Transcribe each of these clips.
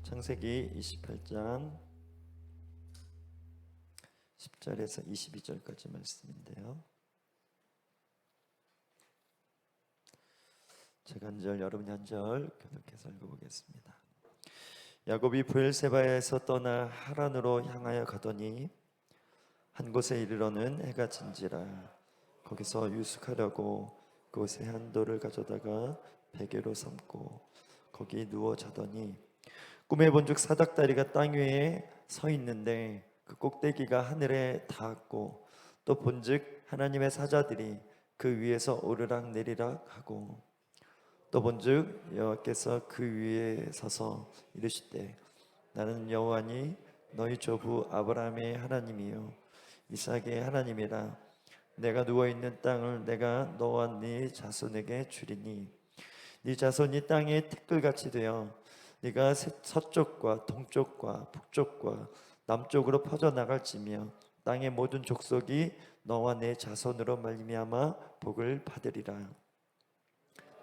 창세기 28장 10절에서 22절까지 말씀인데요. 제가 한 절, 여러분이 한 절 교독해서 읽어보겠습니다. 야곱이 브엘세바에서 떠나 하란으로 향하여 가더니 한 곳에 이르러는 해가 진지라. 거기서 유숙하려고 그곳에 한 돌을 가져다가 베개로 삼고 거기 누워 자더니 꿈에 본즉 사닥다리가 땅 위에 서 있는데 그 꼭대기가 하늘에 닿았고 또 본즉 하나님의 사자들이 그 위에서 오르락 내리락 하고 또 본즉 여호와께서 그 위에 서서 이르시되 나는 여호와니 너희 조부 아브라함의 하나님이요 이삭의 하나님이라. 내가 누워있는 땅을 내가 너와 네 자손에게 주리니 네 자손이 땅의 티끌같이 되어 네가 서쪽과 동쪽과 북쪽과 남쪽으로 퍼져나갈지며 땅의 모든 족속이 너와 내 자손으로 말미암아 복을 받으리라.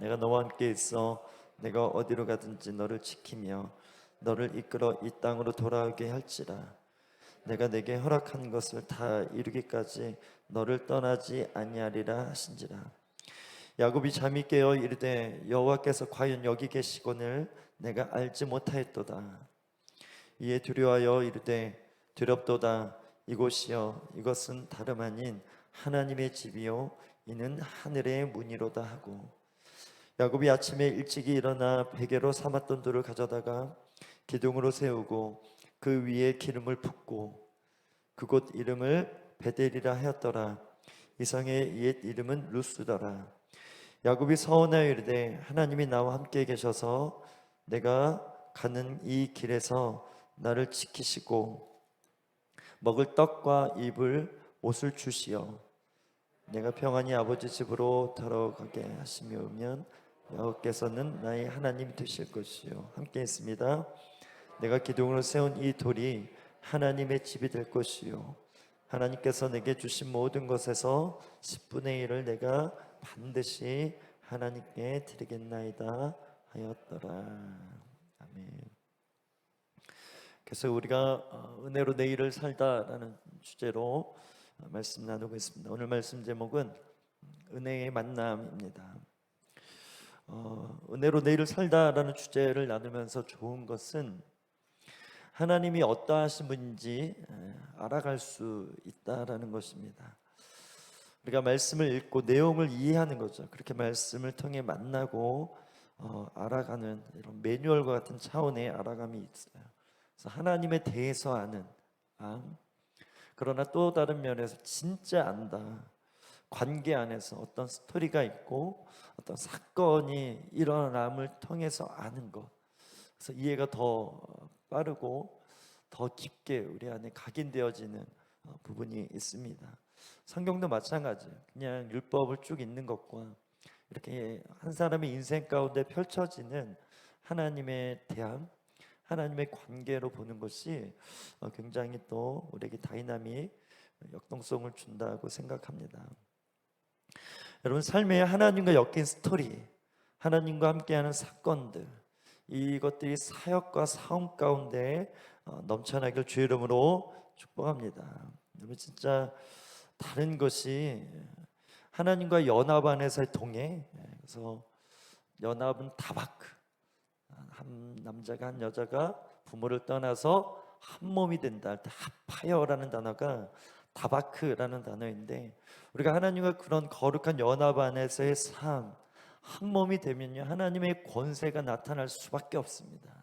내가 너와 함께 있어 내가 어디로 가든지 너를 지키며 너를 이끌어 이 땅으로 돌아오게 할지라. 내가 내게 허락한 것을 다 이루기까지 너를 떠나지 아니하리라 하신지라. 야곱이 잠이 깨어 이르되 여호와께서 과연 여기 계시거늘 내가 알지 못하였도다. 이에 두려워하여 이르되 두렵도다. 이곳이여 이것은 다름 아닌 하나님의 집이요 이는 하늘의 문이로다 하고 야곱이 아침에 일찍이 일어나 베개로 삼았던 돌을 가져다가 기둥으로 세우고 그 위에 기름을 붓고 그곳 이름을 베델이라 하였더라. 이성의 옛 이름은 루스더라. 야곱이 서원하여 이르되 하나님이 나와 함께 계셔서 내가 가는 이 길에서 나를 지키시고 먹을 떡과 입을 옷을 주시어 내가 평안히 아버지 집으로 돌아가게 하시면 여호와께서는 나의 하나님이 되실 것이요. 함께 있습니다. 내가 기둥으로 세운 이 돌이 하나님의 집이 될 것이요 하나님께서 내게 주신 모든 것에서 10분의 1을 내가 반드시 하나님께 드리겠나이다 하였더라. 아멘. 그래서 우리가 은혜로 내일을 살다라는 주제로 말씀 나누고 있습니다. 오늘 말씀 제목은 은혜의 만남입니다. 은혜로 내일을 살다라는 주제를 나누면서 좋은 것은 하나님이 어떠하신 분인지 알아갈 수 있다라는 것입니다. 우리가 말씀을 읽고 내용을 이해하는 거죠. 그렇게 말씀을 통해 만나고 알아가는 이런 매뉴얼과 같은 차원의 알아감이 있어요. 그래서 하나님에 대해서 아는 그러나 또 다른 면에서 진짜 안다. 관계 안에서 어떤 스토리가 있고 어떤 사건이 일어남을 통해서 아는 것. 그래서 이해가 더 빠르고 더 깊게 우리 안에 각인되어지는 부분이 있습니다. 성경도 마찬가지예요. 그냥 율법을 쭉 읽는 것과 이렇게 한 사람의 인생 가운데 펼쳐지는 하나님의 대함, 하나님의 관계로 보는 것이 굉장히 또 우리에게 다이나믹, 역동성을 준다고 생각합니다. 여러분, 삶에 하나님과 엮인 스토리, 하나님과 함께하는 사건들, 이것들이 사역과 사업 가운데 넘쳐나길 주의 이름으로 축복합니다. 여러분, 진짜 다른 것이 하나님과 연합 안에서의 동행. 그래서 연합은 다바크, 한 남자가 한 여자가 부모를 떠나서 한 몸이 된다 할 때 합하여라는 단어가 다바크라는 단어인데, 우리가 하나님과 그런 거룩한 연합 안에서의 삶, 한 몸이 되면요 하나님의 권세가 나타날 수밖에 없습니다.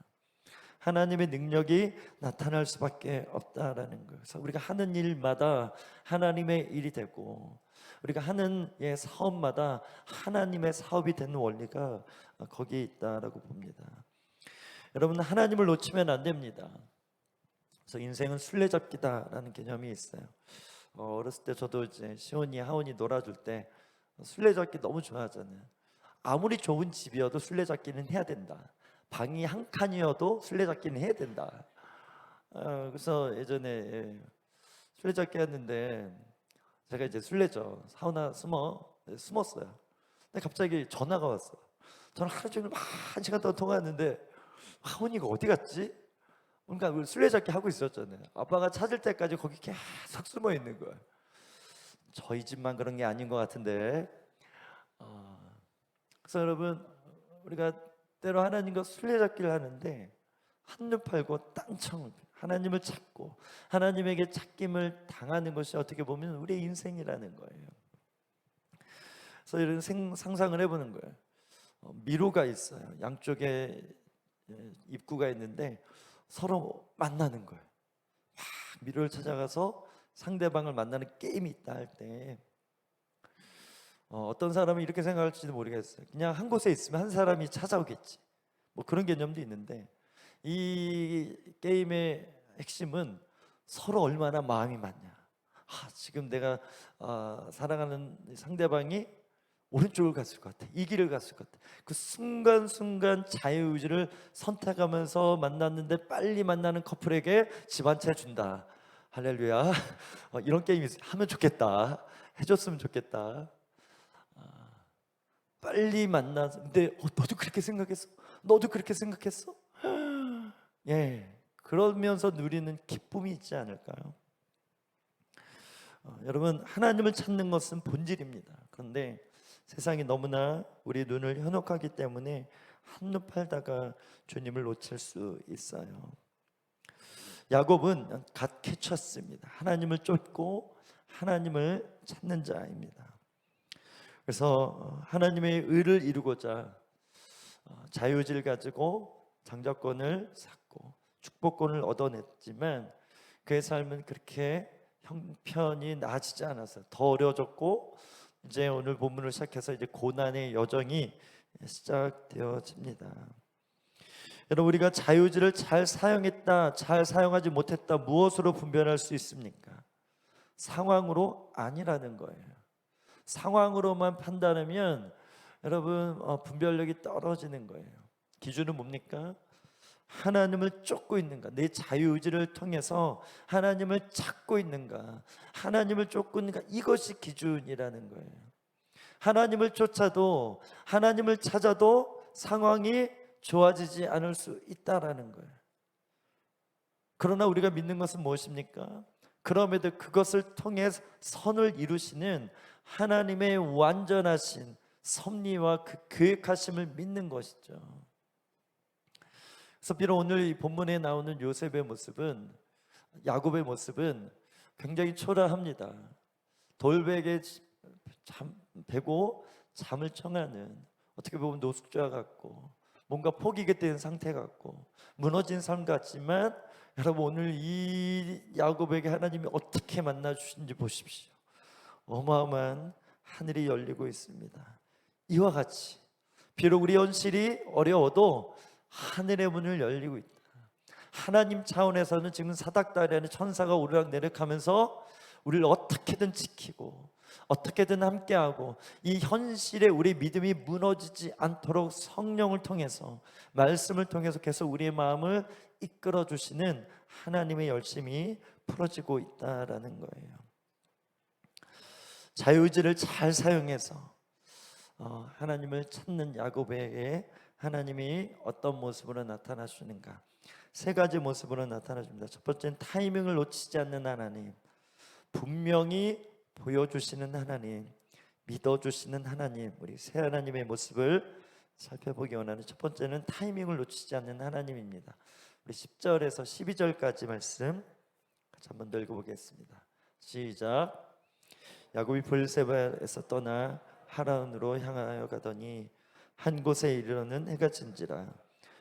하나님의 능력이 나타날 수밖에 없다라는 거예요. 그래서 우리가 하는 일마다 하나님의 일이 되고 우리가 하는 사업마다 하나님의 사업이 되는 원리가 거기에 있다라고 봅니다. 여러분, 하나님을 놓치면 안 됩니다. 그래서 인생은 술래잡기다라는 개념이 있어요. 어렸을 때 저도 이제 시온이 하온이 놀아줄 때 술래잡기 너무 좋아하잖아요. 아무리 좋은 집이어도 술래잡기는 해야 된다. 방이 한 칸이어도 술래잡기는 해야 된다. 그래서 예전에 술래잡기 했는데 제가 이제 술래죠. 사우나 숨었어요. 근데 갑자기 전화가 왔어요. 저는 하루 종일 한 시간 동안 통화했는데 하온이가 어디 갔지? 그러니까 술래잡기 하고 있었잖아요. 아빠가 찾을 때까지 거기 계속 숨어 있는 거예요. 저희 집만 그런 게 아닌 것 같은데. 그래서 여러분, 우리가 때로 하나님과 술래잡기를 하는데 한눈 팔고 땅청 하나님을 찾고 하나님에게 찾김을 당하는 것이 어떻게 보면 우리의 인생이라는 거예요. 그래서 이런 상상을 해보는 거예요. 미로가 있어요. 양쪽에 입구가 있는데 서로 만나는 거예요. 막 미로를 찾아가서 상대방을 만나는 게임이 있다 할 때 어떤 사람은 이렇게 생각할지도 모르겠어요. 그냥 한 곳에 있으면 한 사람이 찾아오겠지, 뭐 그런 개념도 있는데, 이 게임의 핵심은 서로 얼마나 마음이 맞냐. 지금 내가 사랑하는 상대방이 오른쪽을 갔을 것 같아, 이 길을 갔을 것 같아. 그 순간순간 자유의지를 선택하면서 만났는데 빨리 만나는 커플에게 집 한 채 준다. 할렐루야. 이런 게임 하면 좋겠다, 해줬으면 좋겠다. 빨리 만나서, 근데 너도 그렇게 생각했어? 너도 그렇게 생각했어? 예, 그러면서 누리는 기쁨이 있지 않을까요? 여러분, 하나님을 찾는 것은 본질입니다. 그런데 세상이 너무나 우리 눈을 현혹하기 때문에 한눈 팔다가 주님을 놓칠 수 있어요. 야곱은 갓 캐쳤습니다. 하나님을 쫓고 하나님을 찾는 자입니다. 그래서 하나님의 의를 이루고자 자유의지를 가지고 장자권을 샀고 축복권을 얻어냈지만 그의 삶은 그렇게 형편이 나아지지 않았어요. 더 어려워졌고, 이제 오늘 본문을 시작해서 이제 고난의 여정이 시작되어집니다. 여러분, 우리가 자유의지를 잘 사용했다, 잘 사용하지 못했다, 무엇으로 분별할 수 있습니까? 상황으로 아니라는 거예요. 상황으로만 판단하면 여러분 분별력이 떨어지는 거예요. 기준은 뭡니까? 하나님을 쫓고 있는가, 내 자유의지를 통해서 하나님을 찾고 있는가, 하나님을 쫓고 있는가, 이것이 기준이라는 거예요. 하나님을 쫓아도, 하나님을 찾아도 상황이 좋아지지 않을 수 있다라는 거예요. 그러나 우리가 믿는 것은 무엇입니까? 그럼에도 그것을 통해 선을 이루시는 하나님의 완전하신 섭리와 그 계획하심을 믿는 것이죠. 그래서 비록 오늘 이 본문에 나오는 요셉의 모습은, 야곱의 모습은 굉장히 초라합니다. 돌베개 베고 잠을 청하는, 어떻게 보면 노숙자 같고 뭔가 포기가 된 상태 같고 무너진 삶 같지만, 여러분 오늘 이 야곱에게 하나님이 어떻게 만나 주신지 보십시오. 어마어마한 하늘이 열리고 있습니다. 이와 같이 비록 우리 현실이 어려워도 하늘의 문을 열리고 있다. 하나님 차원에서는 지금 사닥다리 안에 천사가 오르락내리락 하면서 우리를 어떻게든 지키고 어떻게든 함께하고 이 현실에 우리 믿음이 무너지지 않도록 성령을 통해서, 말씀을 통해서 계속 우리의 마음을 이끌어 주시는 하나님의 열심이 풀어지고 있다라는 거예요. 자유의지를 잘 사용해서 하나님을 찾는 야곱에게 하나님이 어떤 모습으로 나타나시는가? 세 가지 모습으로 나타나줍니다. 첫 번째는 타이밍을 놓치지 않는 하나님, 분명히 보여주시는 하나님, 믿어주시는 하나님. 우리 세 하나님의 모습을 살펴보기 원하는 첫 번째는 타이밍을 놓치지 않는 하나님입니다. 우리 10절에서 12절까지 말씀 같이 한번 더 읽어보겠습니다. 시작. 야곱이 브엘세바에서 떠나 하란으로 향하여 가더니 한 곳에 이르러는 해가 진지라.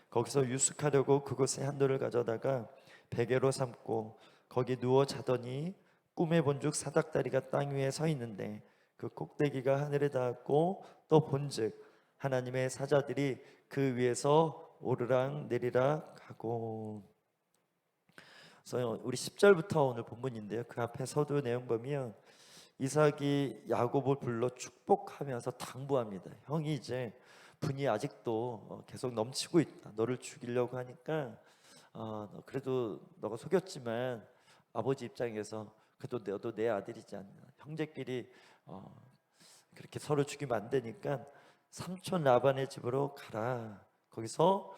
거기서 유숙하려고 그곳에 한돌을 가져다가 베개로 삼고 거기 누워 자더니 꿈에 본즉 사닥다리가 땅 위에 서 있는데 그 꼭대기가 하늘에 닿았고 또 본즉 하나님의 사자들이 그 위에서 오르락 내리락 하고. 그래서 우리 10절부터 오늘 본문인데요, 그 앞에 서두 내용 보면 이삭이 야곱을 불러 축복하면서 당부합니다. 형이 이제 분이 아직도 계속 넘치고 있다. 너를 죽이려고 하니까 그래도 너가 속였지만 아버지 입장에서 그래도 너도 내 아들이지 않나. 형제끼리 그렇게 서로 죽이면 안 되니까 삼촌 라반의 집으로 가라. 거기서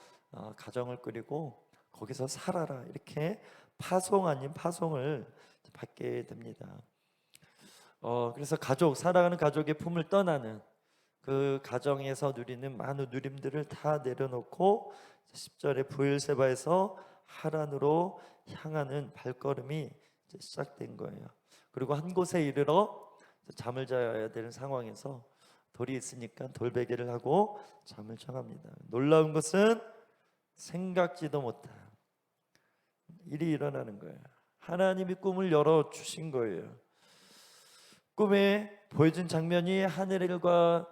가정을 꾸리고 거기서 살아라, 이렇게 파송 아닌 파송을 받게 됩니다. 그래서 사랑하는 가족의 품을 떠나는 그 가정에서 누리는 많은 누림들을 다 내려놓고 10절에 브엘세바에서 하란으로 향하는 발걸음이 이제 시작된 거예요. 그리고 한 곳에 이르러 잠을 자야 되는 상황에서 돌이 있으니까 돌베개를 하고 잠을 청합니다. 놀라운 것은 생각지도 못한 일이 일어나는 거예요. 하나님이 꿈을 열어주신 거예요. 꿈에 보여진 장면이 하늘과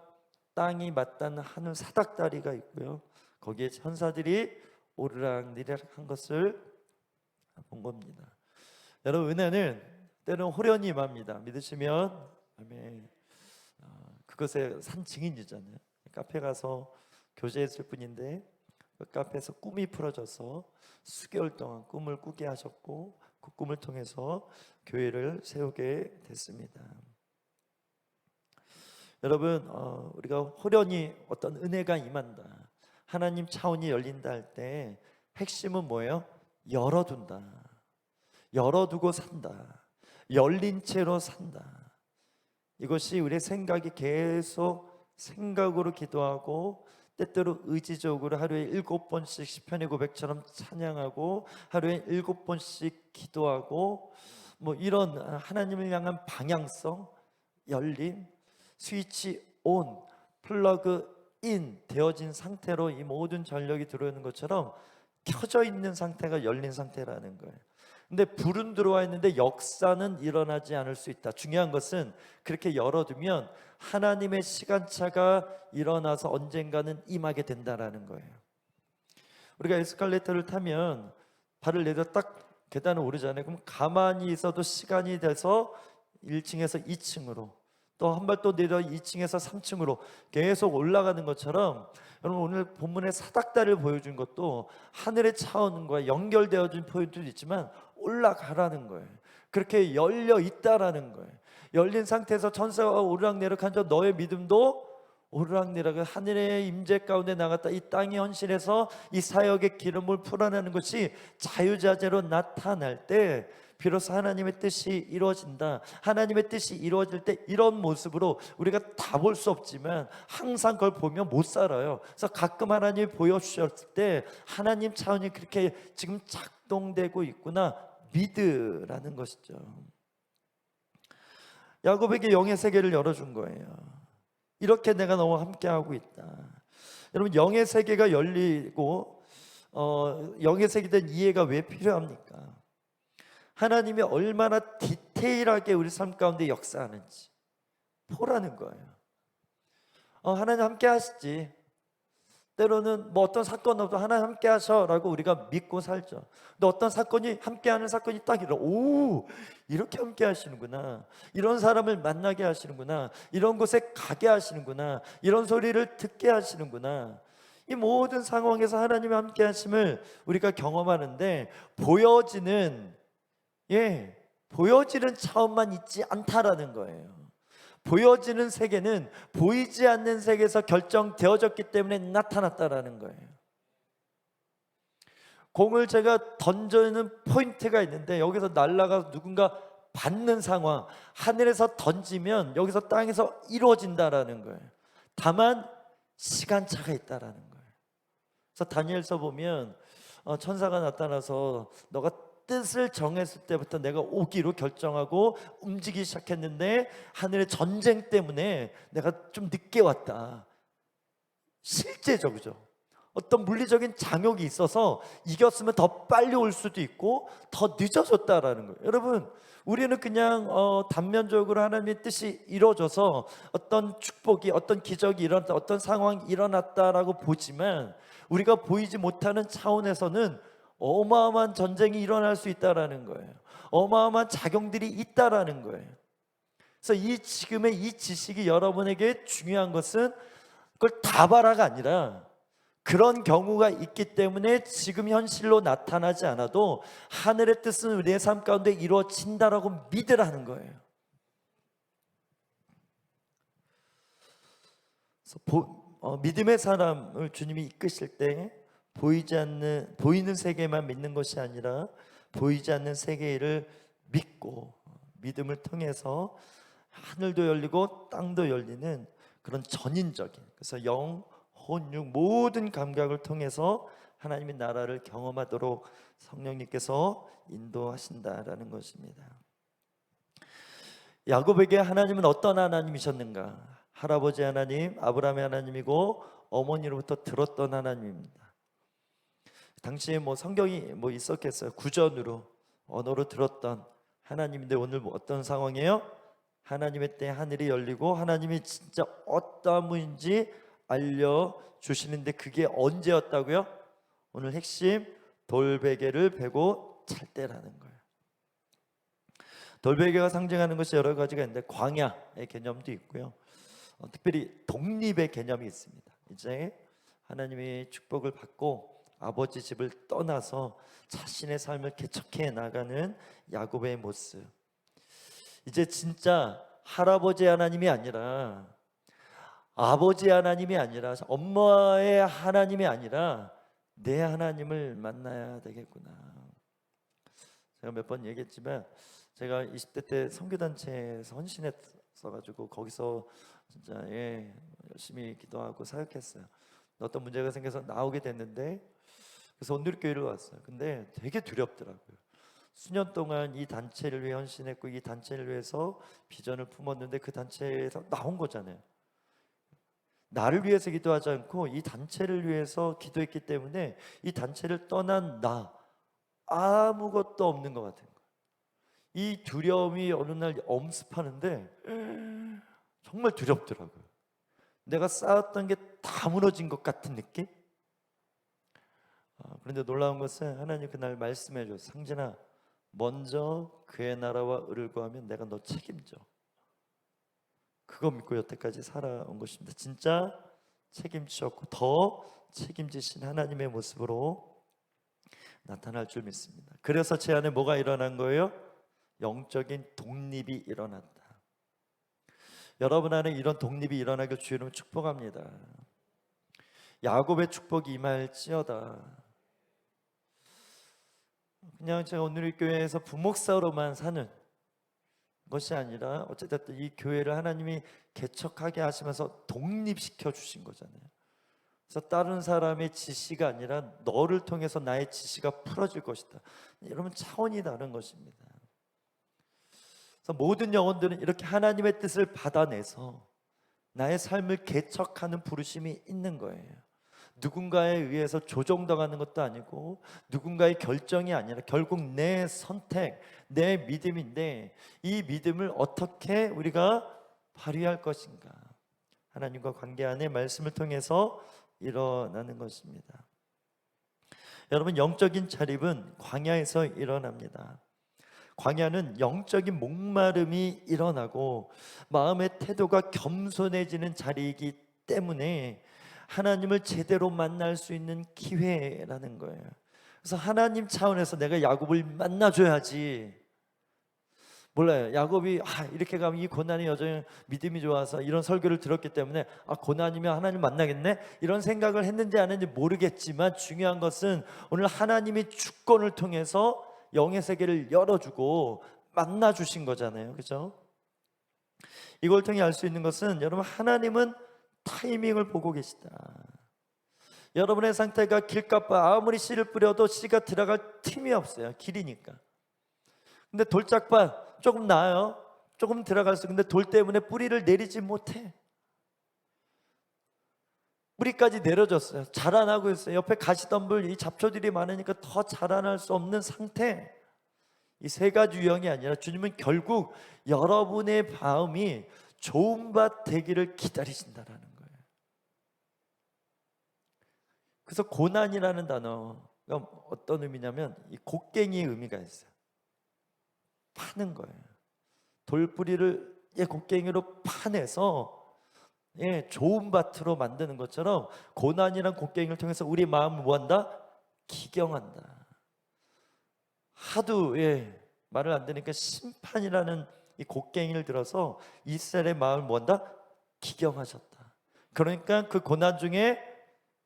땅이 맞닿는 하늘 사닥다리가 있고요, 거기에 천사들이 오르락내리락 한 것을 본 겁니다. 여러분, 은혜는 때로는 호련히 임합니다. 믿으시면 아멘. 그것의 산 증인이잖아요. 카페 가서 교제했을 뿐인데 그 카페에서 꿈이 풀어져서 수개월 동안 꿈을 꾸게 하셨고, 그 꿈을 통해서 교회를 세우게 됐습니다. 여러분, 우리가 호련히 어떤 은혜가 임한다, 하나님 차원이 열린다 할 때 핵심은 뭐예요? 열어둔다, 열어두고 산다, 열린 채로 산다. 이것이 우리의 생각이 계속 생각으로 기도하고, 때때로 의지적으로 하루에 7번씩 시편의 고백처럼 찬양하고, 하루에 7번씩 기도하고, 뭐 이런 하나님을 향한 방향성, 열림, 스위치 온, 플러그 인 되어진 상태로 이 모든 전력이 들어오는 것처럼 켜져 있는 상태가 열린 상태라는 거예요. 근데 불은 들어와 있는데 역사는 일어나지 않을 수 있다. 중요한 것은 그렇게 열어두면 하나님의 시간차가 일어나서 언젠가는 임하게 된다라는 거예요. 우리가 에스컬레이터를 타면 발을 내려 딱 계단을 오르잖아요. 그럼 가만히 있어도 시간이 돼서 1층에서 2층으로, 또 한 발 또 내려 2층에서 3층으로 계속 올라가는 것처럼, 여러분 오늘 본문의 사닥다리를 보여준 것도 하늘의 차원과 연결되어진 포인트도 있지만 올라가라는 거예요. 그렇게 열려 있다라는 거예요. 열린 상태에서 천사가 오르락내락한 너의 믿음도 오르락내락을 하늘의 임재 가운데 나갔다 이 땅의 현실에서 이 사역의 기름을 풀어내는 것이 자유자재로 나타날 때 비로소 하나님의 뜻이 이루어진다. 하나님의 뜻이 이루어질 때 이런 모습으로 우리가 다 볼 수 없지만 항상 그걸 보면 못 살아요. 그래서 가끔 하나님이 보여주셨을 때 하나님 차원이 그렇게 지금 작동되고 있구나 믿으라는 것이죠. 야곱에게 영의 세계를 열어준 거예요. 이렇게 내가 너와 함께하고 있다. 여러분, 영의 세계가 열리고 영의 세계에 대한 이해가 왜 필요합니까? 하나님이 얼마나 디테일하게 우리 삶 가운데 역사하는지 보라는 거예요. 하나님 함께 하시지. 때로는 뭐 어떤 사건 없어도 하나님 함께 하셔라고 우리가 믿고 살죠. 근데 어떤 사건이, 함께하는 사건이 딱 오, 이렇게 함께 하시는구나, 이런 사람을 만나게 하시는구나, 이런 곳에 가게 하시는구나, 이런 소리를 듣게 하시는구나. 이 모든 상황에서 하나님의 함께 하심을 우리가 경험하는데 보여지는 차원만 있지 않다라는 거예요. 보여지는 세계는 보이지 않는 세계에서 결정되어졌기 때문에 나타났다라는 거예요. 공을 제가 던지는 포인트가 있는데 여기서 날아가서 누군가 받는 상황, 하늘에서 던지면 여기서 땅에서 이루어진다라는 거예요. 다만 시간차가 있다라는 거예요. 그래서 다니엘서 보면 천사가 나타나서 너가 뜻을 정했을 때부터 내가 오기로 결정하고 움직이기 시작했는데 하늘의 전쟁 때문에 내가 좀 늦게 왔다. 실제적이죠. 어떤 물리적인 장벽이 있어서 이겼으면 더 빨리 올 수도 있고 더 늦어졌다라는 거예요. 여러분, 우리는 그냥 단면적으로 하나님의 뜻이 이루어져서 어떤 축복이, 어떤 기적이 일어났다, 어떤 상황이 일어났다라고 보지만 우리가 보이지 못하는 차원에서는 어마어마한 전쟁이 일어날 수 있다라는 거예요. 어마어마한 작용들이 있다라는 거예요. 그래서 지금의 이 지식이 여러분에게 중요한 것은 그걸 다 봐라가 아니라 그런 경우가 있기 때문에 지금 현실로 나타나지 않아도 하늘의 뜻은 우리의 삶 가운데 이루어진다라고 믿으라는 거예요. 그래서 믿음의 사람을 주님이 이끄실 때 보이는 세계만 믿는 것이 아니라 보이지 않는 세계를 믿고 믿음을 통해서 하늘도 열리고 땅도 열리는 그런 전인적인, 그래서 영, 혼, 육 모든 감각을 통해서 하나님의 나라를 경험하도록 성령님께서 인도하신다라는 것입니다. 야곱에게 하나님은 어떤 하나님이셨는가? 할아버지 하나님, 아브라함의 하나님이고 어머니로부터 들었던 하나님입니다. 당시에 성경이 있었겠어요? 구전으로 언어로 들었던 하나님인데 오늘 어떤 상황이에요? 하나님의 때 하늘이 열리고 하나님이 진짜 어떤 분인지 알려주시는데 그게 언제였다고요? 오늘 핵심 돌베개를 베고 잘 때라는 거예요. 돌베개가 상징하는 것이 여러 가지가 있는데 광야의 개념도 있고요. 특별히 독립의 개념이 있습니다. 이제 하나님의 축복을 받고 아버지 집을 떠나서 자신의 삶을 개척해 나가는 야곱의 모습. 이제 진짜 할아버지 하나님이 아니라 아버지 하나님이 아니라 엄마의 하나님이 아니라 내 하나님을 만나야 되겠구나. 제가 몇 번 얘기했지만 제가 20대 때 선교단체에서 헌신했어가지고 거기서 진짜 열심히 기도하고 사역했어요. 어떤 문제가 생겨서 나오게 됐는데 그래서 온누리교회를 왔어요. 근데 되게 두렵더라고요. 수년 동안 이 단체를 위해 헌신했고 이 단체를 위해서 비전을 품었는데 그 단체에서 나온 거잖아요. 나를 위해서 기도하지 않고 이 단체를 위해서 기도했기 때문에 이 단체를 떠난 나 아무것도 없는 것 같은 거예요. 이 두려움이 어느 날 엄습하는데 정말 두렵더라고요. 내가 쌓았던 게 다 무너진 것 같은 느낌? 그런데 놀라운 것은 하나님 그날 말씀해 줬어요. 상진아, 먼저 그의 나라와 의를 구하면 내가 너 책임져. 그거 믿고 여태까지 살아온 것입니다. 진짜 책임지셨고 더 책임지신 하나님의 모습으로 나타날 줄 믿습니다. 그래서 제 안에 뭐가 일어난 거예요? 영적인 독립이 일어났다. 여러분 안에 이런 독립이 일어나길 주님은 축복합니다. 야곱의 축복이 임할지어다. 그냥 제가 오늘 교회에서 부목사로만 사는 것이 아니라 어쨌든 이 교회를 하나님이 개척하게 하시면서 독립시켜 주신 거잖아요. 그래서 다른 사람의 지시가 아니라 너를 통해서 나의 지시가 풀어질 것이다. 여러분 차원이 다른 것입니다. 그래서 모든 영혼들은 이렇게 하나님의 뜻을 받아내서 나의 삶을 개척하는 부르심이 있는 거예요. 누군가에 의해서 조정당하는 것도 아니고 누군가의 결정이 아니라 결국 내 선택, 내 믿음인데 이 믿음을 어떻게 우리가 발휘할 것인가? 하나님과 관계 안에 말씀을 통해서 일어나는 것입니다. 여러분, 영적인 자립은 광야에서 일어납니다. 광야는 영적인 목마름이 일어나고 마음의 태도가 겸손해지는 자리이기 때문에 하나님을 제대로 만날 수 있는 기회라는 거예요. 그래서 하나님 차원에서 내가 야곱을 만나줘야지. 몰라요. 야곱이 이렇게 가면 이 고난의 여정에 믿음이 좋아서 이런 설교를 들었기 때문에 고난이면 하나님 만나겠네? 이런 생각을 했는지 안 했는지 모르겠지만 중요한 것은 오늘 하나님이 주권을 통해서 영의 세계를 열어주고 만나주신 거잖아요. 그죠? 이걸 통해 알 수 있는 것은 여러분, 하나님은 타이밍을 보고 계시다. 여러분의 상태가 길가빠 아무리 씨를 뿌려도 씨가 들어갈 틈이 없어요. 길이니까. 근데 돌짝밭 조금 나아요. 조금 들어갈 수. 근데 돌 때문에 뿌리를 내리지 못해. 뿌리까지 내려졌어요. 자라나고 있어요. 옆에 가시덤불 이 잡초들이 많으니까 더 자라날 수 없는 상태. 이 세 가지 유형이 아니라 주님은 결국 여러분의 마음이 좋은 밭 되기를 기다리신다라는 거예요. 그래서 고난이라는 단어가 어떤 의미냐면 이 곡괭이의 의미가 있어요. 파는 거예요. 돌뿌리를 곡괭이로 파내서 좋은 밭으로 만드는 것처럼 고난이란 곡괭이를 통해서 우리 마음을 뭐한다? 기경한다. 하도 말을 안 들으니까 심판이라는 이 곡괭이를 들어서 이스라엘의 마음을 뭐한다? 기경하셨다. 그러니까 그 고난 중에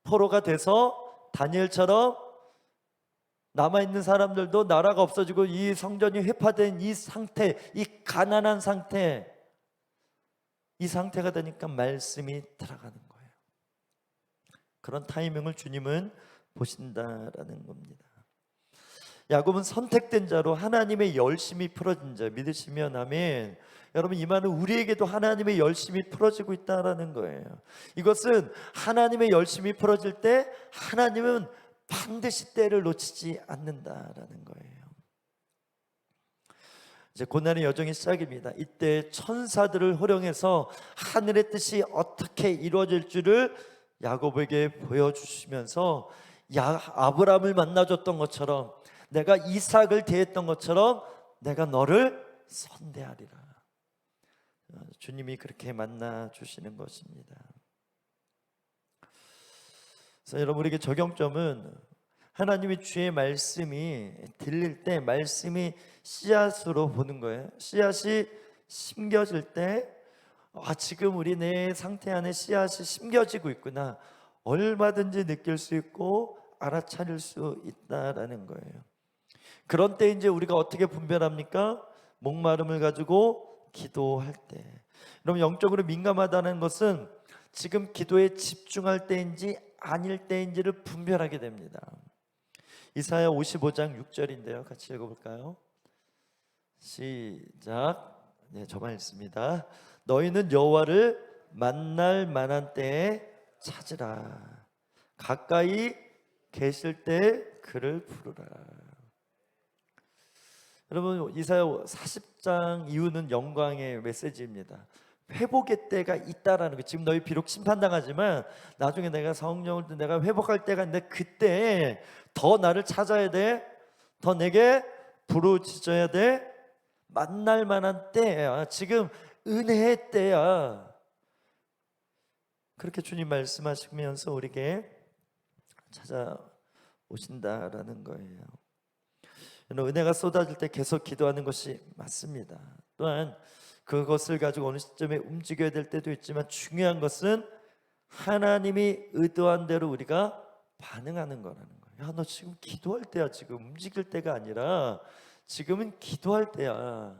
포로가 돼서 다니엘처럼 남아있는 사람들도 나라가 없어지고 이 성전이 회파된 이 상태, 이 가난한 상태, 이 상태가 되니까 말씀이 들어가는 거예요. 그런 타이밍을 주님은 보신다라는 겁니다. 야곱은 선택된 자로 하나님의 열심이 풀어진 자, 믿으시면 아멘. 여러분, 이 말은 우리에게도 하나님의 열심이 풀어지고 있다라는 거예요. 이것은 하나님의 열심이 풀어질 때 하나님은 반드시 때를 놓치지 않는다라는 거예요. 이제 고난의 여정이 시작입니다. 이때 천사들을 호령해서 하늘의 뜻이 어떻게 이루어질 줄을 야곱에게 보여주시면서 아브라함을 만나줬던 것처럼, 내가 이삭을 대했던 것처럼 내가 너를 선대하리라. 주님이 그렇게 만나 주시는 것입니다. 그래서 여러분에게 적용점은, 하나님의 주의 말씀이 들릴 때 말씀이 씨앗으로 보는 거예요. 씨앗이 심겨질 때, 지금 우리 내 상태 안에 씨앗이 심겨지고 있구나, 얼마든지 느낄 수 있고 알아차릴 수 있다라는 거예요. 그런 때 이제 우리가 어떻게 분별합니까? 목마름을 가지고 기도할 때. 그럼 영적으로 민감하다는 것은 지금 기도에 집중할 때인지 아닐 때인지를 분별하게 됩니다. 이사야 55장 6절인데요. 같이 읽어볼까요? 시작. 네, 저만 읽습니다. 너희는 여호와를 만날 만한 때에 찾으라. 가까이 계실 때 그를 부르라. 여러분, 이사야 40장 이후는 영광의 메시지입니다. 회복의 때가 있다라는 거. 지금 너희 비록 심판당하지만 나중에 내가 성령을 내가 회복할 때가 있는데, 그때 더 나를 찾아야 돼. 더 내게 부르짖어야 돼. 만날 만한 때야. 지금 은혜의 때야. 그렇게 주님 말씀하시면서 우리에게 찾아오신다라는 거예요. 은혜가 쏟아질 때 계속 기도하는 것이 맞습니다. 또한 그것을 가지고 어느 시점에 움직여야 될 때도 있지만, 중요한 것은 하나님이 의도한 대로 우리가 반응하는 거라는 거예요. 너 지금 기도할 때야. 지금 움직일 때가 아니라 지금은 기도할 때야.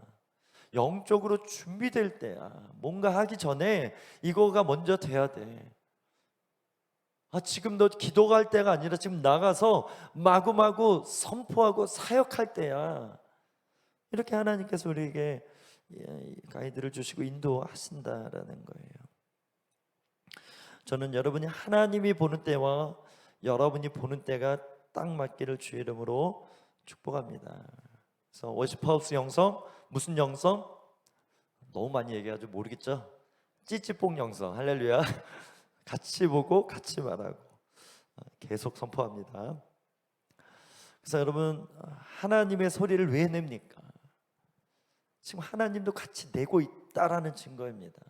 영적으로 준비될 때야. 뭔가 하기 전에 이거가 먼저 돼야 돼. 지금 너 기도가 할 때가 아니라 지금 나가서 마구마구 선포하고 사역할 때야. 이렇게 하나님께서 우리에게 가이드를 주시고 인도하신다라는 거예요. 저는 여러분이 하나님이 보는 때와 여러분이 보는 때가 딱 맞기를 주의 이름으로 축복합니다. 그래서 워시파우스 영성, 무슨 영성? 너무 많이 얘기해가지고 모르겠죠? 찌찌뽕 영성. 할렐루야. 같이 보고 같이 말하고 계속 선포합니다. 그래서 여러분, 하나님의 소리를 왜 냅니까? 지금 하나님도 같이 내고 있다라는 증거입니다.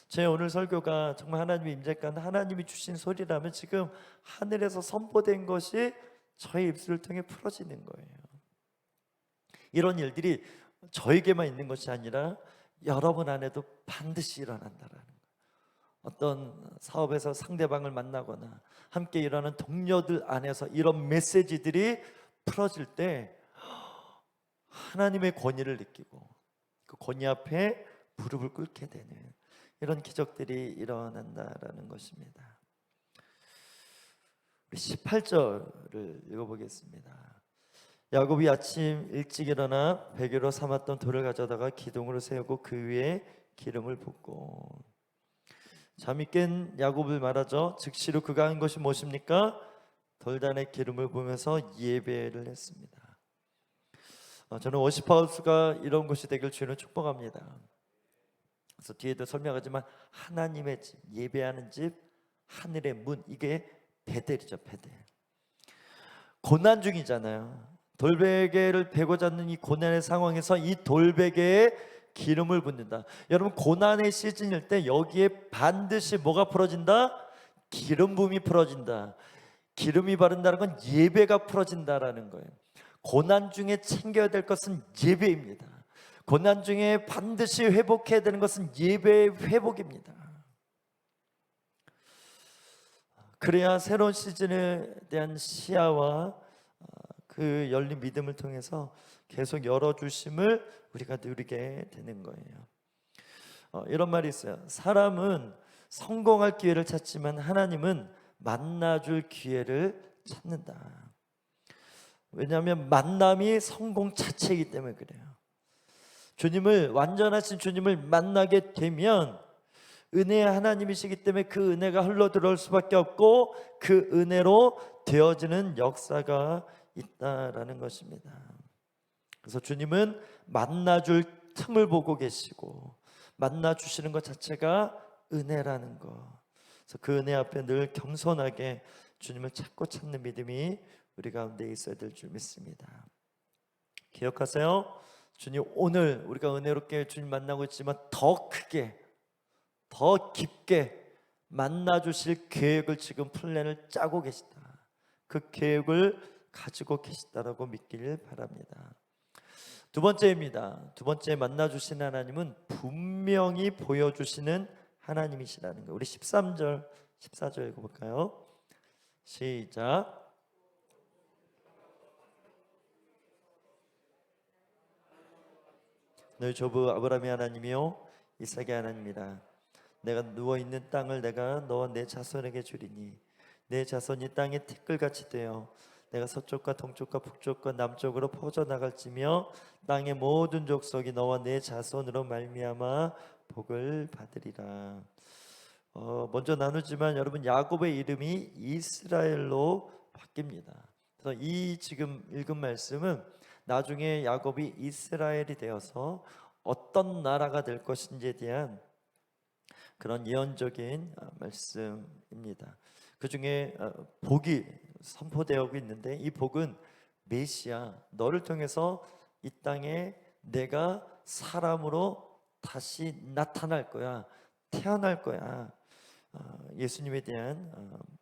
제 오늘 설교가 정말 하나님의 임재가 하나님이 주신 소리라면 지금 하늘에서 선포된 것이 저의 입술을 통해 풀어지는 거예요. 이런 일들이 저에게만 있는 것이 아니라 여러분 안에도 반드시 일어난다라는 거예요. 어떤 사업에서 상대방을 만나거나 함께 일하는 동료들 안에서 이런 메시지들이 풀어질 때 하나님의 권위를 느끼고 그 권위 앞에 무릎을 꿇게 되는 이런 기적들이 일어난다라는 것입니다. 우리 18절을 읽어보겠습니다. 야곱이 아침 일찍 일어나 베개로 삼았던 돌을 가져다가 기둥으로 세우고 그 위에 기름을 붓고, 잠이 깬 야곱을 말하죠. 즉시로 그가 한 것이 무엇입니까? 돌단에 기름을 부으면서 예배를 했습니다. 저는 워시파우스가 이런 곳이 되길 주는 축복합니다. 그래서 뒤에도 설명하지만 하나님의 집, 예배하는 집, 하늘의 문, 이게 베델이죠. 베델. 고난 중이잖아요. 돌베개를 베고자 하는 이 고난의 상황에서 이 돌베개에 기름을 붓는다. 여러분, 고난의 시즌일 때 여기에 반드시 뭐가 풀어진다? 기름 부음이 풀어진다. 기름이 바른다는 건 예배가 풀어진다라는 거예요. 고난 중에 챙겨야 될 것은 예배입니다. 고난 중에 반드시 회복해야 되는 것은 예배의 회복입니다. 그래야 새로운 시즌에 대한 시야와 그 열린 믿음을 통해서 계속 열어주심을 우리가 누리게 되는 거예요. 이런 말이 있어요. 사람은 성공할 기회를 찾지만 하나님은 만나줄 기회를 찾는다. 왜냐하면 만남이 성공 자체이기 때문에 그래요. 주님을, 완전하신 주님을 만나게 되면 은혜의 하나님이시기 때문에 그 은혜가 흘러 들어올 수밖에 없고 그 은혜로 되어지는 역사가 있다라는 것입니다. 그래서 주님은 만나줄 틈을 보고 계시고 만나주시는 것 자체가 은혜라는 것. 그래서 그 은혜 앞에 늘 겸손하게 주님을 찾고 찾는 믿음이 우리 가운데 있어야 될 줄 믿습니다. 기억하세요. 주님, 오늘 우리가 은혜롭게 주님 만나고 있지만 더 크게, 더 깊게 만나주실 계획을 지금 플랜을 짜고 계시다. 그 계획을 가지고 계시다라고 믿기를 바랍니다. 두 번째입니다. 두 번째, 만나주신 하나님은 분명히 보여주시는 하나님이시라는 거. 우리 13절 14절 읽어볼까요? 시작. 너희 조부 아브라함의 하나님이요 이삭의 하나님이라. 내가 누워있는 땅을 내가 너와 내 자손에게 주리니 내 자손이 땅의 티끌같이 되어 내가 서쪽과 동쪽과 북쪽과 남쪽으로 퍼져나갈지며 땅의 모든 족속이 너와 내 자손으로 말미암아 복을 받으리라. 먼저 나누지만 여러분, 야곱의 이름이 이스라엘로 바뀝니다. 그래서 이 지금 읽은 말씀은 나중에 야곱이 이스라엘이 되어서 어떤 나라가 될 것인지에 대한 그런 예언적인 말씀입니다. 그 중에 복이 선포되고 있는데 이 복은 메시아, 너를 통해서 이 땅에 내가 사람으로 다시 나타날 거야, 태어날 거야. 예수님에 대한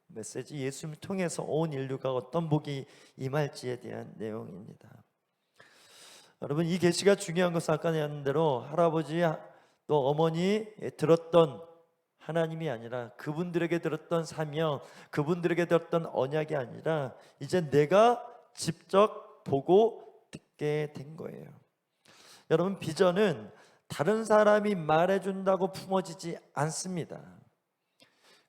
메시지, 예수님을 통해서 온 인류가 어떤 복이 임할지에 대한 내용입니다. 여러분, 이 계시가 중요한 것은 아까 얘기한 대로 할아버지 또 어머니 들었던 하나님이 아니라 그분들에게 들었던 사명, 그분들에게 들었던 언약이 아니라 이제 내가 직접 보고 듣게 된 거예요. 여러분, 비전은 다른 사람이 말해준다고 품어지지 않습니다.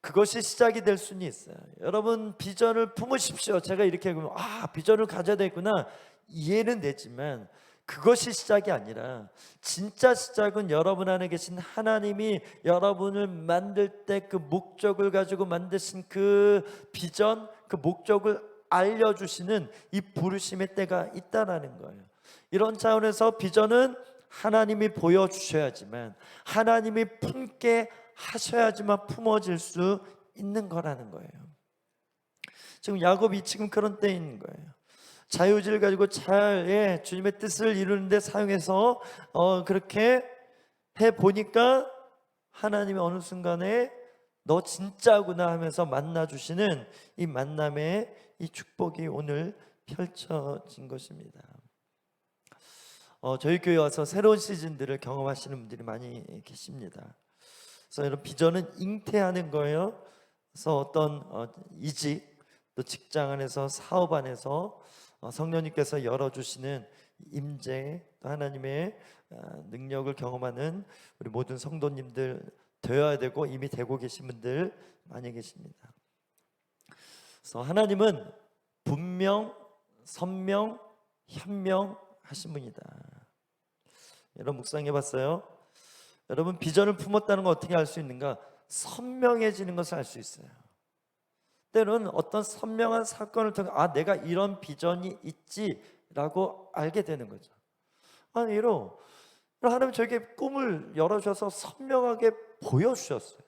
그것이 시작이 될 수는 있어요. 여러분, 비전을 품으십시오. 제가 이렇게 그러면 비전을 가져야 되겠구나 이해는 되지만 그것이 시작이 아니라 진짜 시작은 여러분 안에 계신 하나님이 여러분을 만들 때 그 목적을 가지고 만드신 그 비전, 그 목적을 알려주시는 이 부르심의 때가 있다라는 거예요. 이런 차원에서 비전은 하나님이 보여주셔야지만, 하나님이 품게 하셔야지만 품어질 수 있는 거라는 거예요. 지금 야곱이 지금 그런 때인 거예요. 자유의지를 가지고 잘 주님의 뜻을 이루는데 사용해서 그렇게 해보니까 하나님이 어느 순간에 너 진짜구나 하면서 만나주시는 이 만남의 이 축복이 오늘 펼쳐진 것입니다. 저희 교회 와서 새로운 시즌들을 경험하시는 분들이 많이 계십니다. 그래서 여러분, 비전은 잉태하는 거예요. 그래서 어떤 이직, 또 직장 안에서, 사업 안에서 성령님께서 열어주시는 임재, 또 하나님의 능력을 경험하는 우리 모든 성도님들 되어야 되고 이미 되고 계신 분들 많이 계십니다. 그래서 하나님은 분명, 선명, 현명하신 분이다. 여러분, 묵상해 봤어요? 여러분, 비전을 품었다는 걸 어떻게 알 수 있는가? 선명해지는 것을 알 수 있어요. 때로는 어떤 선명한 사건을 통해 내가 이런 비전이 있지라고 알게 되는 거죠. 아니로 하나님 저에게 꿈을 열어주셔서 선명하게 보여주셨어요.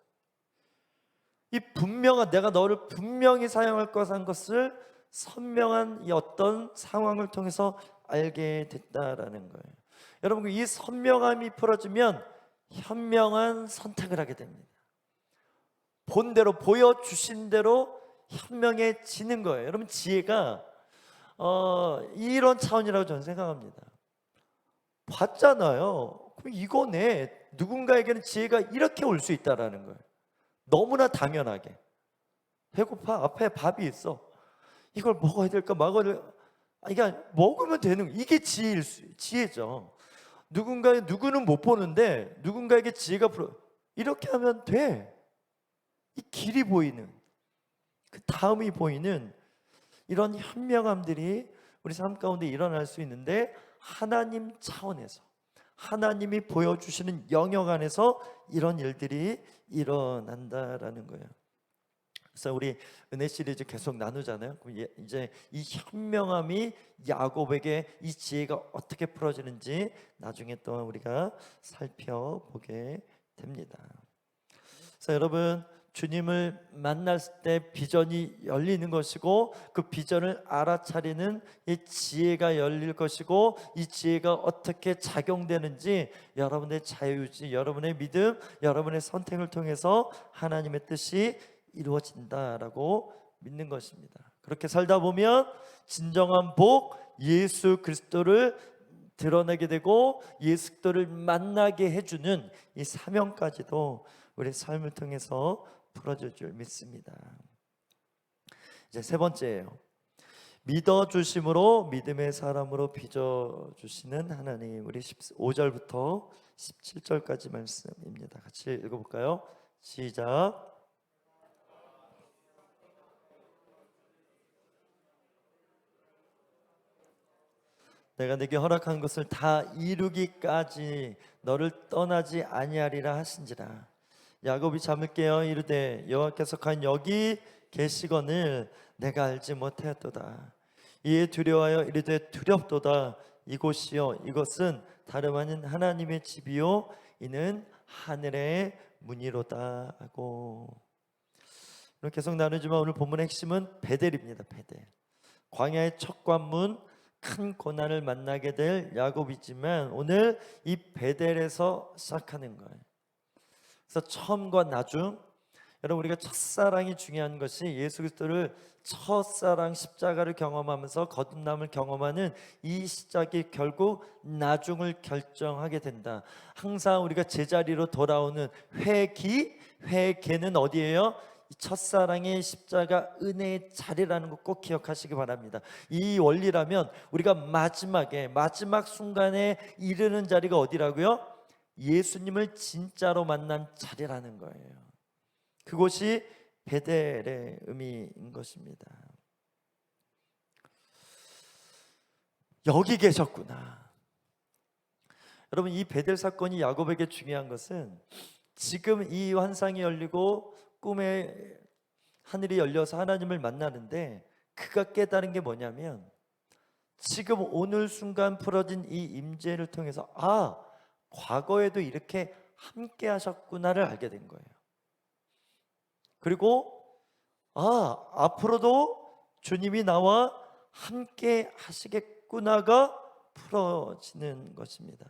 이 분명한, 내가 너를 분명히 사용할 것한 것을 선명한 이 어떤 상황을 통해서 알게 됐다라는 거예요. 여러분, 이 선명함이 풀어지면 현명한 선택을 하게 됩니다. 본대로, 보여주신 대로 현명해지는 거예요. 여러분, 지혜가 이런 차원이라고 저는 생각합니다. 봤잖아요. 그럼 이거네. 누군가에게는 지혜가 이렇게 올 수 있다라는 거예요. 너무나 당연하게 배고파. 앞에 밥이 있어. 이걸 먹어야 될까 먹어야 될까. 이게 먹으면 되는, 이게 지혜죠. 누구는 못 보는데 누군가에게 지혜가 이렇게 하면 돼. 이 길이 보이는, 그 다음이 보이는 이런 현명함들이 우리 삶 가운데 일어날 수 있는데, 하나님 차원에서 하나님이 보여주시는 영역 안에서 이런 일들이 일어난다라는 거예요. 그래서 우리 은혜 시리즈 계속 나누잖아요. 이제 이 현명함이 야곱에게 이 지혜가 어떻게 풀어지는지 나중에 또 우리가 살펴보게 됩니다. 그래서 여러분, 주님을 만났을 때 비전이 열리는 것이고, 그 비전을 알아차리는 이 지혜가 열릴 것이고, 이 지혜가 어떻게 작용되는지 여러분의 자유의지, 여러분의 믿음, 여러분의 선택을 통해서 하나님의 뜻이 이루어진다라고 믿는 것입니다. 그렇게 살다 보면 진정한 복, 예수 그리스도를 드러내게 되고 예수 그리스도를 만나게 해주는 이 사명까지도 우리 삶을 통해서 풀어질 줄 믿습니다. 이제 세 번째예요. 믿어주심으로 믿음의 사람으로 빚어주시는 하나님. 우리 5절부터 17절까지 말씀입니다. 같이 읽어볼까요? 시작. 내가 네게 허락한 것을 다 이루기까지 너를 떠나지 아니하리라 하신지라. 야곱이 잠을 깨어 이르되 여호와께서 과연 여기 계시거늘 내가 알지 못하였도다. 이에 두려워하여 이르되 두렵도다. 이곳이요 이것은 다름 아닌 하나님의 집이요 이는 하늘의 문이로다 하고. 계속 나누지만 오늘 본문의 핵심은 베델입니다. 베델. 광야의 첫 관문, 큰 고난을 만나게 될 야곱이지만 오늘 이 베델에서 시작하는 거예요. 그래서 처음과 나중, 여러분 우리가 첫사랑이 중요한 것이 예수 그리스도를 첫사랑 십자가를 경험하면서 거듭남을 경험하는 이 시작이 결국 나중을 결정하게 된다. 항상 우리가 제자리로 돌아오는 회개는 어디예요? 첫사랑의 십자가 은혜의 자리라는 거 꼭 기억하시기 바랍니다. 이 원리라면 우리가 마지막 순간에 이르는 자리가 어디라고요? 예수님을 진짜로 만난 자리라는 거예요. 그곳이 베델의 의미인 것입니다. 여기 계셨구나. 여러분, 이 베델 사건이 야곱에게 중요한 것은 지금 이 환상이 열리고 꿈에 하늘이 열려서 하나님을 만나는데 그가 깨달은 게 뭐냐면 지금 오늘 순간 풀어진 이 임재를 통해서 과거에도 이렇게 함께 하셨구나를 알게 된 거예요. 그리고 앞으로도 주님이 나와 함께 하시겠구나가 풀어지는 것입니다.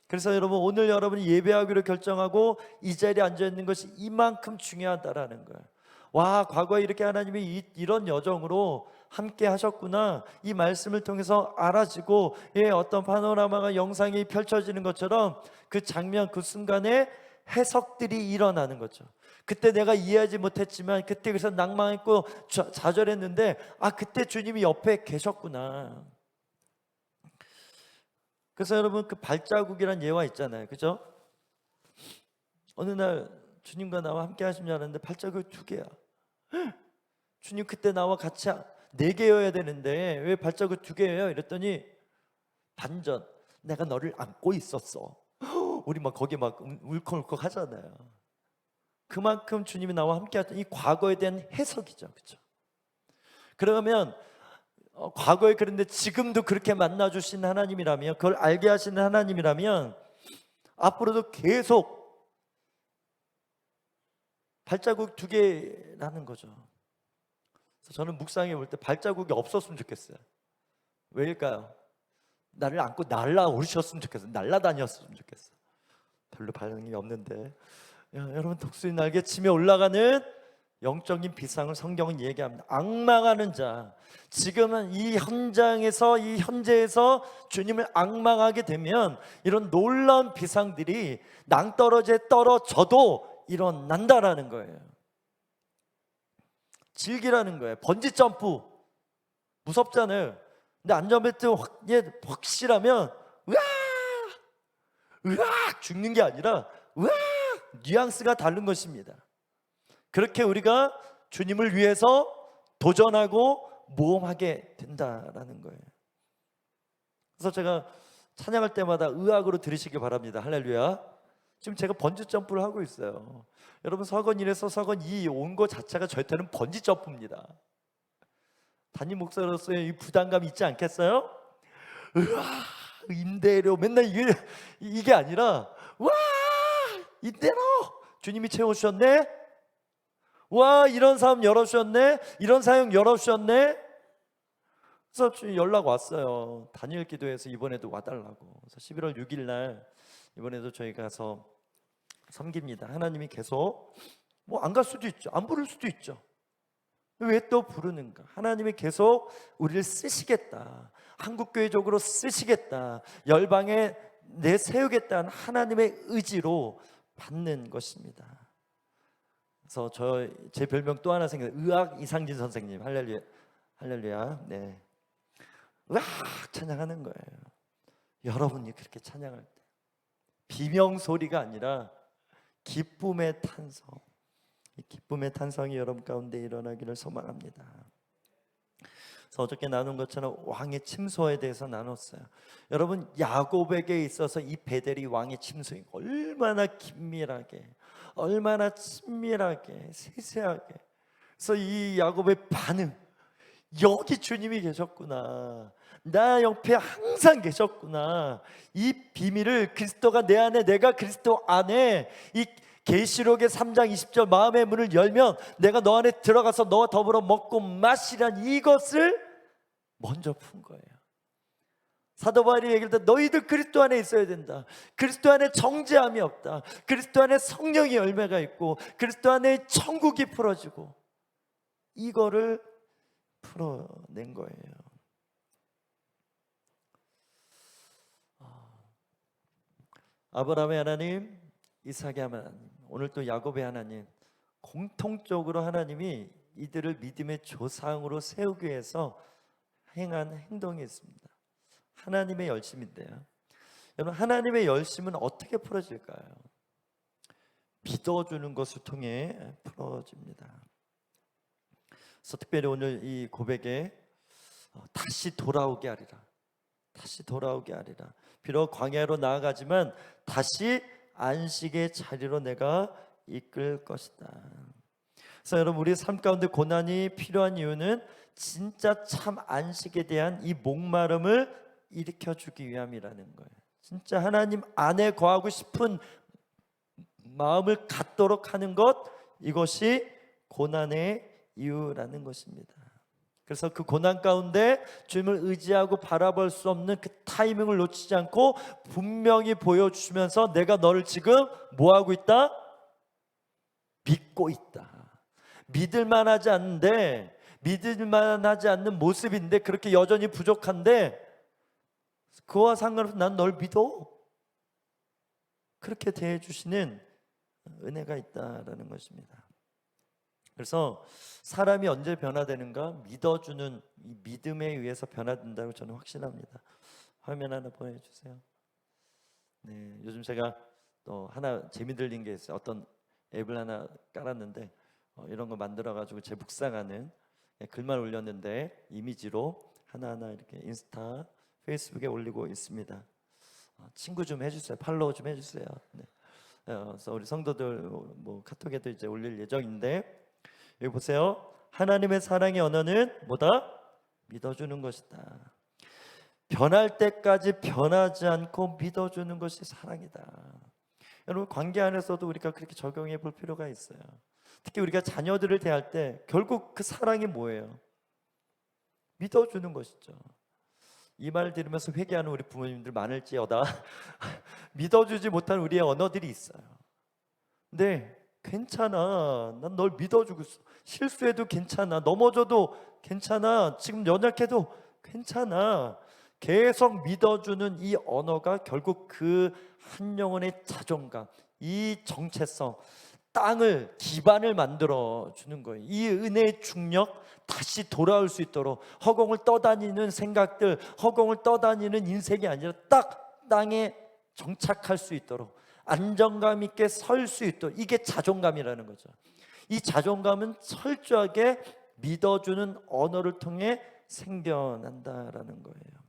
그래서 여러분, 오늘 여러분이 예배하기로 결정하고 이 자리에 앉아있는 것이 이만큼 중요하다라는 거예요. 과거에 이렇게 하나님이 이런 여정으로 함께 하셨구나, 이 말씀을 통해서 알아지고 어떤 파노라마가 영상이 펼쳐지는 것처럼 그 장면, 그 순간에 해석들이 일어나는 거죠. 그때 내가 이해하지 못했지만, 그때 그래서 낭망했고 좌절했는데 그때 주님이 옆에 계셨구나. 그래서 여러분, 그 발자국이란 예화 있잖아요, 그죠? 어느 날 주님과 나와 함께 하신 줄 알았는데 발자국이 2개야. 주님 그때 나와 같이 4개여야 되는데 왜 발자국 2개예요? 이랬더니 반전, 내가 너를 안고 있었어. 우리 거기 울컥울컥 하잖아요. 그만큼 주님이 나와 함께 하던 이 과거에 대한 해석이죠, 그렇죠? 그러면 과거에 그런데 지금도 그렇게 만나주신 하나님이라면, 그걸 알게 하시는 하나님이라면 앞으로도 계속 발자국 2개라는 거죠. 그래서 저는 묵상해 볼 때 발자국이 없었으면 좋겠어요. 왜일까요? 나를 안고 날아오르셨으면 좋겠어요. 날아다녔으면 좋겠어요. 별로 반응이 없는데, 여러분, 독수리 날개 치며 올라가는 영적인 비상을 성경은 얘기합니다. 악망하는 자, 지금은 이 현장에서, 이 현재에서 주님을 악망하게 되면 이런 놀라운 비상들이 낭떠러지에 떨어져도 일어난다라는 거예요. 즐기라는 거예요. 번지 점프 무섭잖아요. 근데 안전벨트 확실하면 으악 죽는 게 아니라 으악 뉘앙스가 다른 것입니다. 그렇게 우리가 주님을 위해서 도전하고 모험하게 된다라는 거예요. 그래서 제가 찬양할 때마다 의학으로 들으시기 바랍니다. 할렐루야. 지금 제가 번지 점프를 하고 있어요. 여러분 서건 1에서 서건 2 온 거 자체가 저한테는 번지 점프입니다. 담임 목사로서의 이 부담감이 있지 않겠어요? 으아 임대료 맨날 이게 아니라 와 이대로 주님이 채워주셨네. 와 이런 삶 열어주셨네. 이런 사역 열어주셨네. 그래서 연락 왔어요. 단일 기도에서 이번에도 와달라고. 그래서 11월 6일 날 이번에도 저희 가서 섬깁니다. 하나님이 계속 뭐 안 갈 수도 있죠. 안 부를 수도 있죠. 왜 또 부르는가? 하나님이 계속 우리를 쓰시겠다. 한국교회적으로 쓰시겠다. 열방에 내세우겠다는 하나님의 의지로 받는 것입니다. 그래서 제 별명 또 하나 생겨요. 의학 이상진 선생님. 할렐루야. 할렐루야. 네. 으악 찬양하는 거예요. 여러분이 그렇게 찬양할 때 비명 소리가 아니라 기쁨의 탄성, 이 기쁨의 탄성이 여러분 가운데 일어나기를 소망합니다. 그래서 어저께 나눈 것처럼 왕의 침소에 대해서 나눴어요. 여러분 야곱에게 있어서 이 베델이 왕의 침소인 얼마나 긴밀하게, 얼마나 친밀하게, 세세하게. 그래서 이 야곱의 반응, 여기 주님이 계셨구나, 나 옆에 항상 계셨구나, 이 비밀을 그리스도가 내 안에, 내가 그리스도 안에, 이 계시록의 3장 20절 마음의 문을 열면 내가 너 안에 들어가서 너와 더불어 먹고 마시란 이것을 먼저 푼 거예요. 사도 바울이 얘기할 때 너희들 그리스도 안에 있어야 된다. 그리스도 안에 정죄함이 없다. 그리스도 안에 성령의 열매가 있고 그리스도 안에 천국이 풀어지고, 이거를 풀어낸 거예요. 아브라함의 하나님, 이삭의 하나님, 오늘 또 야곱의 하나님, 공통적으로 하나님이 이들을 믿음의 조상으로 세우기 위해서 행한 행동이 있습니다. 하나님의 열심인데요. 여러분 하나님의 열심은 어떻게 풀어질까요? 믿어주는 것을 통해 풀어집니다. 그래서 특별히 오늘 이 고백에 다시 돌아오게 하리라, 다시 돌아오게 하리라. 비록 광야로 나아가지만 다시 안식의 자리로 내가 이끌 것이다. 그래서 여러분 우리 삶 가운데 고난이 필요한 이유는 진짜 참 안식에 대한 이 목마름을 일으켜주기 위함이라는 거예요. 진짜 하나님 안에 거하고 싶은 마음을 갖도록 하는 것, 이것이 고난의 이유라는 것입니다. 그래서 그 고난 가운데 주님을 의지하고 바라볼 수 없는 그 타이밍을 놓치지 않고 분명히 보여주시면서 내가 너를 지금 뭐하고 있다? 믿고 있다. 믿을만하지 않는데, 믿을만하지 않는 모습인데, 그렇게 여전히 부족한데 그와 상관없이 난 널 믿어. 그렇게 대해주시는 은혜가 있다라는 것입니다. 그래서 사람이 언제 변화되는가? 믿어주는 이 믿음에 의해서 변화된다고 저는 확신합니다. 화면 하나 보내주세요. 네, 요즘 제가 또 하나 재미 들린 게 있어요. 어떤 앱을 하나 깔았는데 이런 거 만들어가지고 제 묵상하는 글만 올렸는데 이미지로 하나하나 이렇게 인스타, 페이스북에 올리고 있습니다. 친구 좀 해주세요. 팔로우 좀 해주세요. 네. 그래서 우리 성도들 뭐 카톡에도 이제 올릴 예정인데, 여기 보세요. 하나님의 사랑의 언어는 뭐다? 믿어주는 것이다. 변할 때까지 변하지 않고 믿어주는 것이 사랑이다. 여러분 관계 안에서도 우리가 그렇게 적용해 볼 필요가 있어요. 특히 우리가 자녀들을 대할 때 결국 그 사랑이 뭐예요? 믿어주는 것이죠. 이 말을 들으면서 회개하는 우리 부모님들 많을지어다 믿어주지 못한 우리의 언어들이 있어요. 근데 괜찮아, 난 널 믿어주고 있어. 실수해도 괜찮아, 넘어져도 괜찮아, 지금 연약해도 괜찮아. 계속 믿어주는 이 언어가 결국 그 한 영혼의 자존감, 이 정체성, 땅을 기반을 만들어 주는 거예요. 이 은혜의 중력 다시 돌아올 수 있도록 허공을 떠다니는 생각들, 허공을 떠다니는 인생이 아니라 딱 땅에 정착할 수 있도록 안정감 있게 설 수 있도록, 이게 자존감이라는 거죠. 이 자존감은 철저하게 믿어주는 언어를 통해 생겨난다라는 거예요.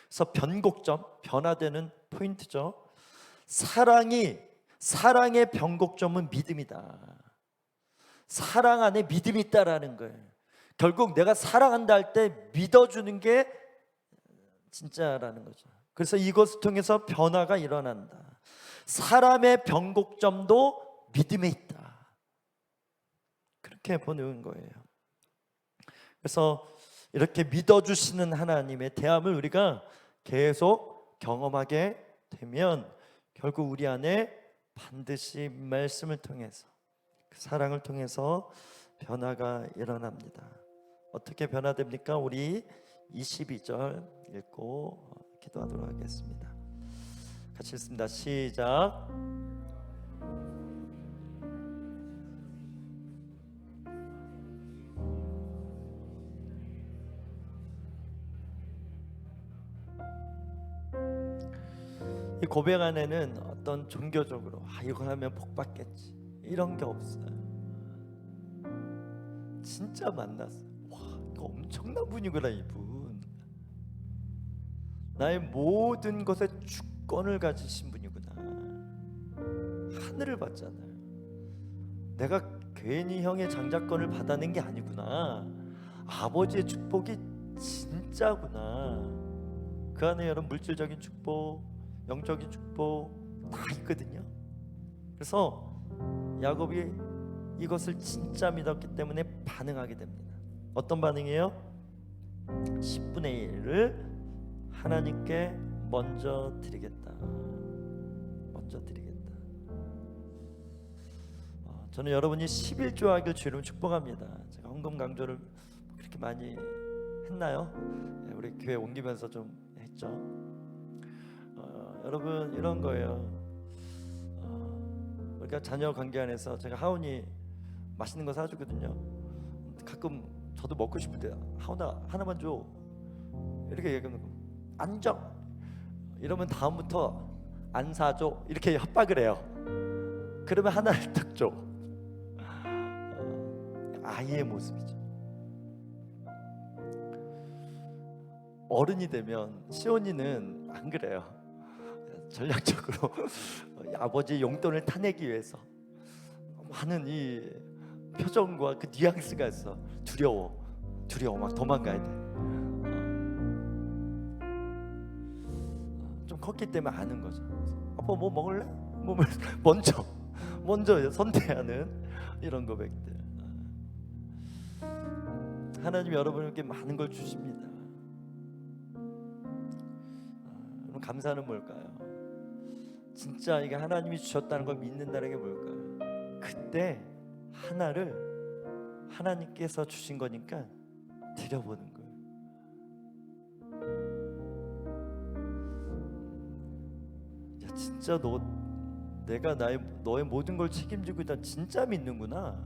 그래서 변곡점, 변화되는 포인트죠. 사랑의 변곡점은 믿음이다. 사랑 안에 믿음이 있다라는 거예요. 결국 내가 사랑한다 할 때 믿어주는 게 진짜라는 거죠. 그래서 이것을 통해서 변화가 일어난다. 사람의 변곡점도 믿음에 있다. 그렇게 보는 거예요. 그래서 이렇게 믿어주시는 하나님의 대함을 우리가 계속 경험하게 되면 결국 우리 안에 반드시 말씀을 통해서, 그 사랑을 통해서 변화가 일어납니다. 어떻게 변화됩니까? 우리 22절 읽고 기도하도록 하겠습니다. 같이 읽습니다. 시작. 이 고백 안에는 어떤 종교적으로 이거 하면 복 받겠지 이런 게 없어요. 진짜 만났어요. 와, 이거 엄청난 분이구나. 이분 나의 모든 것에 주권을 가지신 분이구나. 하늘을 봤잖아요. 내가 괜히 형의 장자권을 받아낸 게 아니구나. 아버지의 축복이 진짜구나. 그 안에 여러분 물질적인 축복, 영적인 축복 다 있거든요. 그래서 야곱이 이것을 진짜 믿었기 때문에 반응하게 됩니다. 어떤 반응이에요? 10분의 1을 하나님께 먼저 드리겠다. 먼저 드리겠다. 저는 여러분이 11조 하기를 주님 축복합니다. 제가 헌금 강조를 그렇게 많이 했나요? 우리 교회 옮기면서 좀 했죠. 여러분 이런 거예요. 우리가 자녀 관계 안에서 제가 하온이 맛있는 거 사주거든요. 가끔 저도 먹고 싶을 때 하온아 하나만 줘 이렇게 얘기하면 안 줘 이러면 다음부터 안 사줘 이렇게 협박을 해요. 그러면 하나를 딱 줘. 아이의 모습이죠. 어른이 되면 시온이는 안 그래요. 전략적으로 아버지의 용돈을 타내기 위해서 많은 이 표정과 그 뉘앙스가 있어. 두려워 막 도망가야 돼. 좀 컸기 때문에 아는 거죠. 아빠 뭐 먹을래? 뭐 먼저 선택하는 이런 고백들. 하나님 여러분에게 많은 걸 주십니다. 여러분 감사는 뭘까요? 진짜 이게 하나님이 주셨다는 걸 믿는다는 게 뭘까요? 그때 하나를 하나님께서 주신 거니까 드려보는 거예요. 야 진짜 내가 너의 모든 걸 책임지고 있다. 진짜 믿는구나.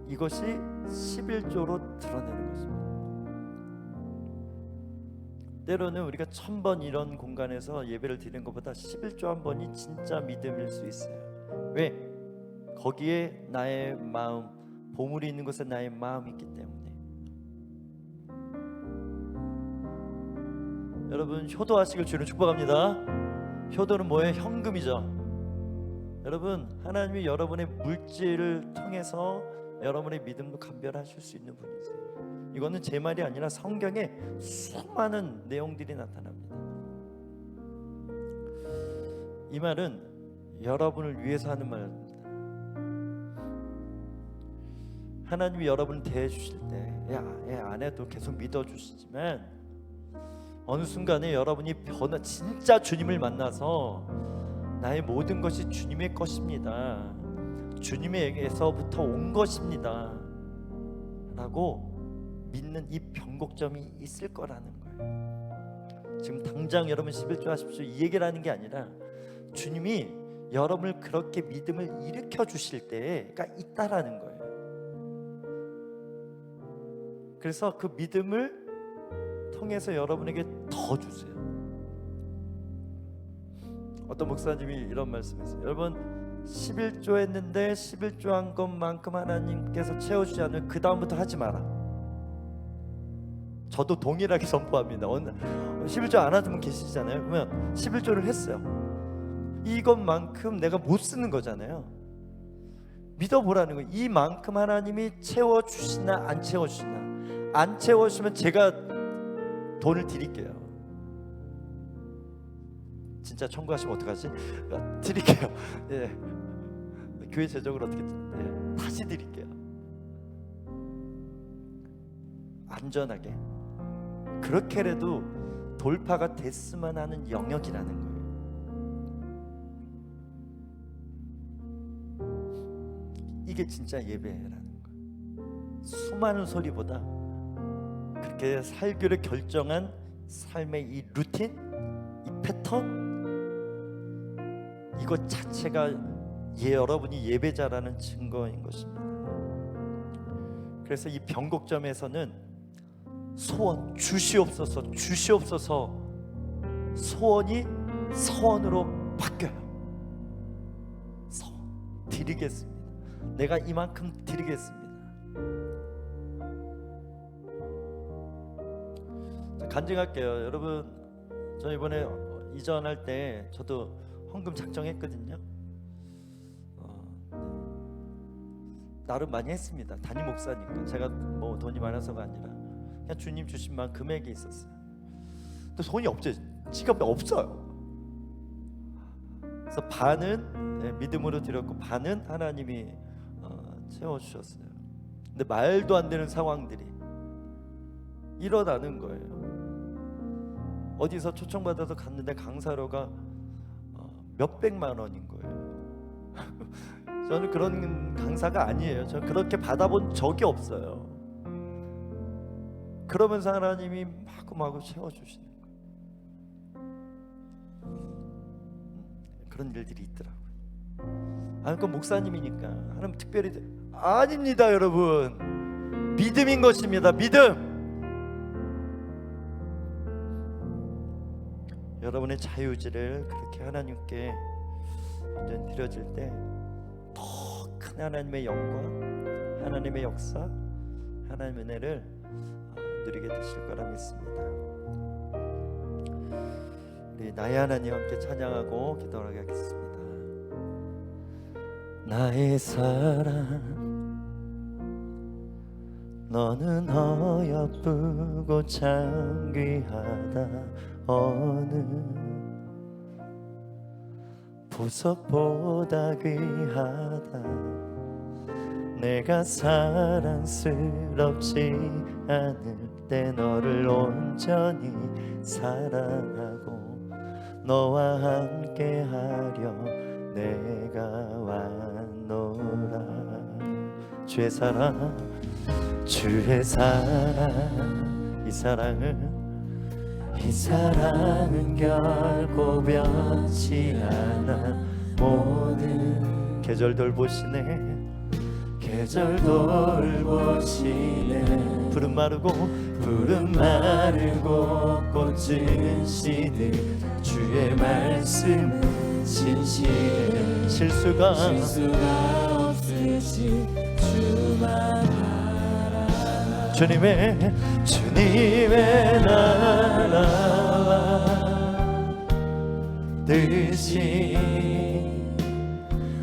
이것이 11조로 드러내는 것입니다. 때로는 우리가 1000번 이런 공간에서 예배를 드리는 것보다 11조 한 번이 진짜 믿음일 수 있어요. 왜? 거기에 나의 마음, 보물이 있는 곳에 나의 마음이 있기 때문에. 여러분 효도하시길 주를 축복합니다. 효도는 뭐예요? 현금이죠. 여러분 하나님이 여러분의 물질을 통해서 여러분의 믿음도 감별하실 수 있는 분이세요. 이거는 제 말이 아니라 성경에 수많은 내용들이 나타납니다. 이 말은 여러분을 위해서 하는 말입니다. 하나님이 여러분을 대해주실 때 얘 안 해도 계속 믿어주시지만 어느 순간에 여러분이 진짜 주님을 만나서 나의 모든 것이 주님의 것입니다. 주님에게서부터 온 것입니다 라고 믿는 이 변곡점이 있을 거라는 거예요. 지금 당장 여러분 11조 하십시오 이 얘기를 하는 게 아니라 주님이 여러분을 그렇게 믿음을 일으켜 주실 때가 있다라는 거예요. 그래서 그 믿음을 통해서 여러분에게 더 주세요. 어떤 목사님이 이런 말씀했어요. 여러분 11조 했는데 11조 한 것만큼 하나님께서 채워주지 않으면 그 다음부터 하지 마라. 저도 동일하게 선포합니다. 11조 안 하는 분 계시잖아요. 그러면 11조를 했어요. 이것만큼 내가 못 쓰는 거잖아요. 믿어보라는 거예요. 이만큼 하나님이 채워주시나 안 채워주시나. 안 채워주시면 제가 돈을 드릴게요. 진짜 청구하시면 어떡하지? 드릴게요. 예. 교회 재정을 어떻게 다시 드릴게요. 안전하게 그렇게라도 돌파가 됐으면 하는 영역이라는 거예요. 이게 진짜 예배라는 거예요. 수많은 소리보다 그렇게 살기를 결정한 삶의 이 루틴, 이 패턴, 이것 자체가 여러분이 예배자라는 증거인 것입니다. 그래서 이 변곡점에서는 소원 주시옵소서, 주시옵소서, 소원이 서원으로 바뀌어요. 서원 드리겠습니다. 내가 이만큼 드리겠습니다. 간증할게요. 여러분, 저 이번에 이전할 때 저도 헌금 작정했거든요. 나름 많이 했습니다. 담임 목사니까. 제가 뭐 돈이 많아서가 아니라 그냥 주님 주신 만 금액이 있었어요. 또 돈이 없죠. 지갑에 없어요. 그래서 반은 믿음으로 드렸고 반은 하나님이 채워주셨어요. 근데 말도 안 되는 상황들이 일어나는 거예요. 어디서 초청받아서 갔는데 강사료가 몇백만 원인 거예요. 저는 그런 강사가 아니에요. 저는 그렇게 받아본 적이 없어요. 그러면서 하나님이 마구마구 채워주시는 거예요. 그런 일들이 있더라고요. 그러니까 목사님이니까 하나님 특별히 아닙니다. 여러분, 믿음인 것입니다. 믿음. 여러분의 자유지를 그렇게 하나님께 완전 드려질 때 더 큰 하나님의 영광, 하나님의 역사, 하나님의 은혜를 누리게 되실 거라 믿습니다. 우리 나의 하나님 함께 찬양하고 기도하게 하겠습니다. 나의 사랑, 너는 어여쁘고 장귀하다. 어느 보석보다 귀하다. 내가 사랑스럽지 않을 때 너를 온전히 사랑하고 너와 함께하려 내가 왔노라. 주의 사랑, 주의 사랑, 이 사랑은 결코 변치 않아. 모든 계절 돌보시네, 계절 돌보시네. 푸른 마르고 꽃은 시들 주의 말씀은 진실해. 실수가 없으신 주만 바라. 주님의 나라와 뜻이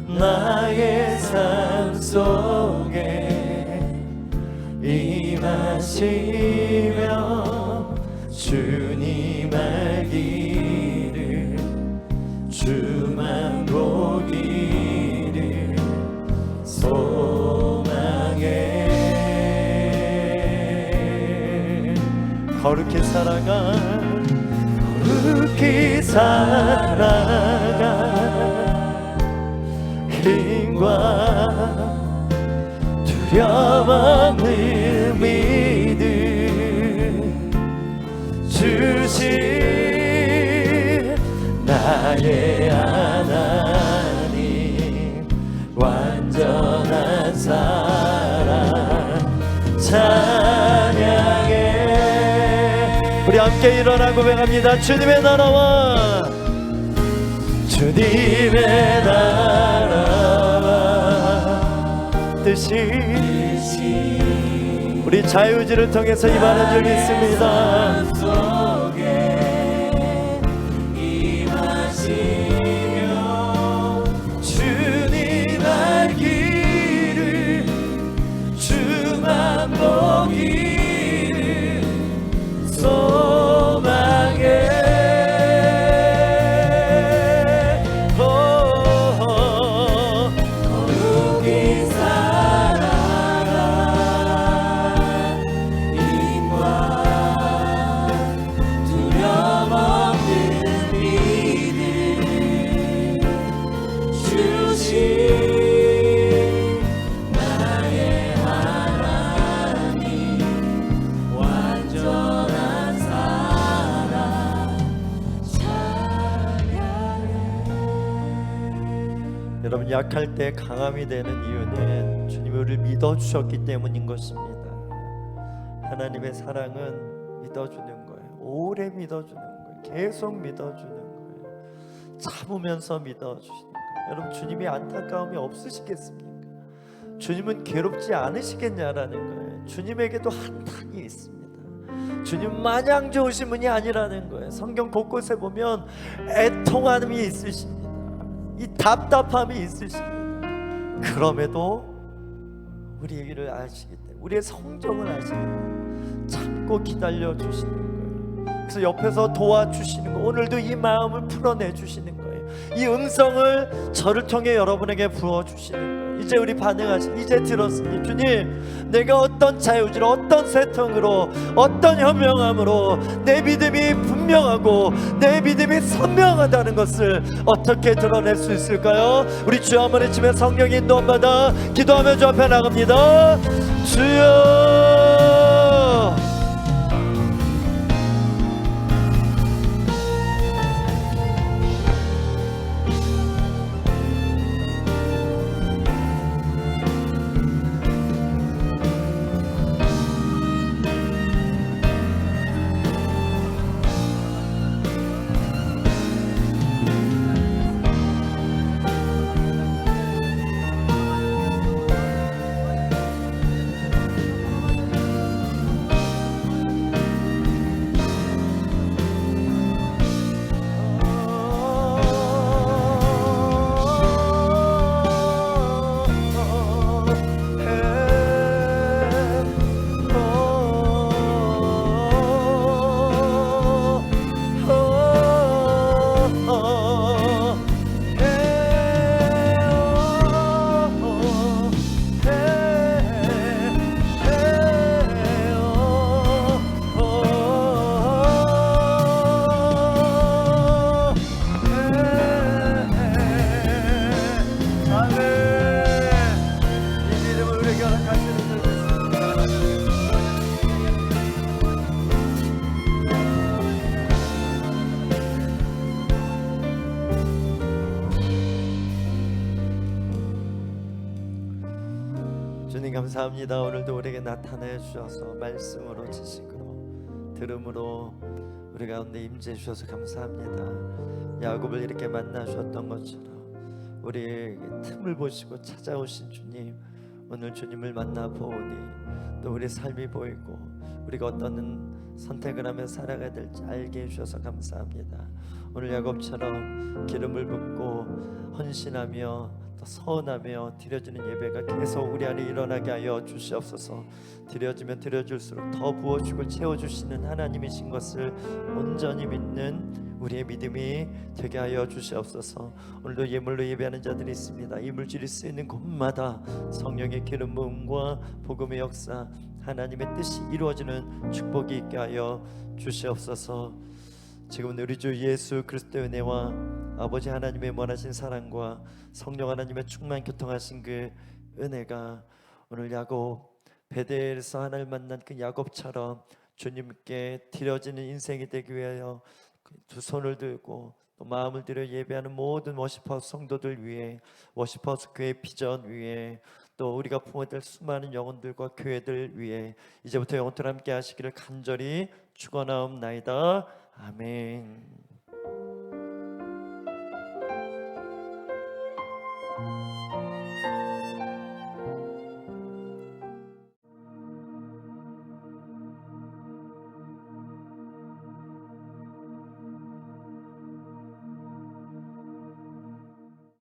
나의 삶 속에 임하시며 주님 알기를 주만 보기를 소망해. 거룩히 살아가 힘과 두려움 없는 믿음 주신 나의 하나님. 우리 함께 일어나 고백합니다. 주님의 나라와 주님의 나라와 뜻이 우리 자유지를 통해서 임하는 줄 믿습니다. 주님 알기를 주만 보기를 소망해. 거룩히 살아가 임과 두려움 없는 믿음 주신 나의 하나님 완전한 사랑 찬양해. 여러분, 약할 때 강함이 되는 이유는 주님이 우리를 믿어주셨기 때문인 것입니다. 하나님의 사랑은 믿어주는 거예요. 오래 믿어주는 거예요. 계속 믿어주는 거예요. 참으면서 믿어주시는 거예요. 여러분, 주님이 안타까움이 없으시겠습니까? 주님은 괴롭지 않으시겠냐라는 거예요. 주님에게도 한탄이 있습니다. 주님 마냥 좋으신 분이 아니라는 거예요. 성경 곳곳에 보면 애통함이 있으십니다. 이 답답함이 있으십니다. 그럼에도 우리의 일을 아시기 때문에, 우리의 성정을 아시기 때문에 참고 기다려 주시는 거예요. 그래서 옆에서 도와주시는 거, 오늘도 이 마음을 풀어내 주시는 거예요. 이 음성을 저를 통해 여러분에게 부어주시는 거예요. 이제 우리 반응하시, 이제 들었으니 주님, 내가 어떤 자유지로, 어떤 세통으로, 어떤 현명함으로 내 믿음이 분명하고 내 믿음이 선명하다는 것을 어떻게 드러낼 수 있을까요? 우리 주여 한번 외치며 성령 인도함 받아 기도하며 주 앞에 나갑니다. 주여, 주님 감사합니다. 오늘도 우리에게 나타내 주셔서 말씀으로 지식으로 들음으로 우리 가운데 임재해 주셔서 감사합니다. 야곱을 이렇게 만나 주셨던 것처럼 우리에게 틈을 보시고 찾아오신 주님, 오늘 주님을 만나 보니 또 우리 삶이 보이고 우리가 어떤 선택을 하며 살아가야 될지 알게 해주셔서 감사합니다. 오늘 야곱처럼 기름을 붓고 헌신하며 또 서운하며 드려지는 예배가 계속 우리 안에 일어나게 하여 주시옵소서. 드려지면 드려질수록 더 부어주고 채워주시는 하나님이신 것을 온전히 믿는 우리의 믿음이 되게 하여 주시옵소서. 오늘도 예물로 예배하는 자들이 있습니다. 이 물질이 쓰이는 곳마다 성령의 기름 부음과 복음의 역사, 하나님의 뜻이 이루어지는 축복이 있게 하여 주시옵소서. 지금은 우리 주 예수 그리스도의 은혜와 아버지 하나님의 원하신 사랑과 성령 하나님의 충만 교통하신 그 은혜가 오늘 야곱, 베델에서 하나님을 만난 그 야곱처럼 주님께 드려지는 인생이 되기 위하여 두 손을 들고 또 마음을 들여 예배하는 모든 워시퍼 성도들 위해, 워시퍼 교회 비전 위에, 또 우리가 부모될 수많은 영혼들과 교회들 위해 이제부터 영원토록 함께 하시기를 간절히 축원하옵나이다. 아멘.